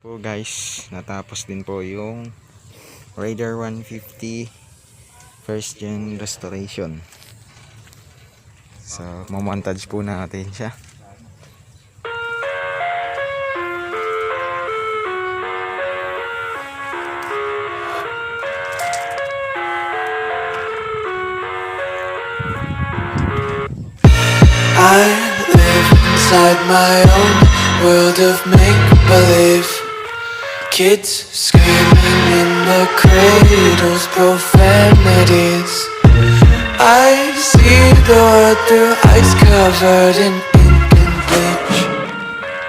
Po guys, natapos din po yung Raider 150 first gen restoration. So, mamontage po natin siya. I live inside my own world of make-believe. Kids screaming in the cradles, profanities. I see the world through ice covered in ink and bleach.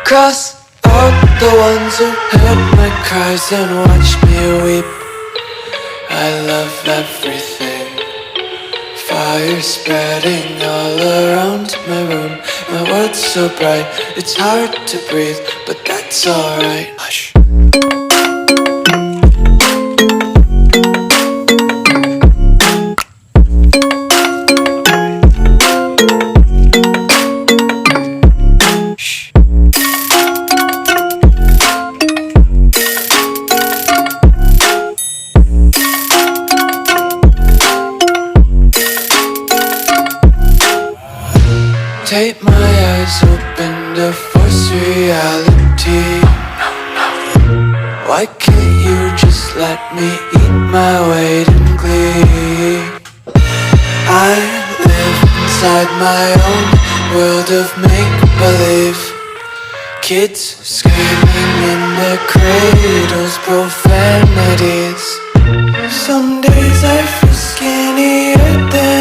Cross out the ones who heard my cries and watched me weep. I love everything. Fire spreading all around my room. My world's so bright, it's hard to breathe, but that's alright. Hush. Take my eyes open to force reality. Why can't you just let me eat my weight in glee? I live inside my own world of make-believe. Kids screaming in their cradles, profanities. Some days I feel skinnier than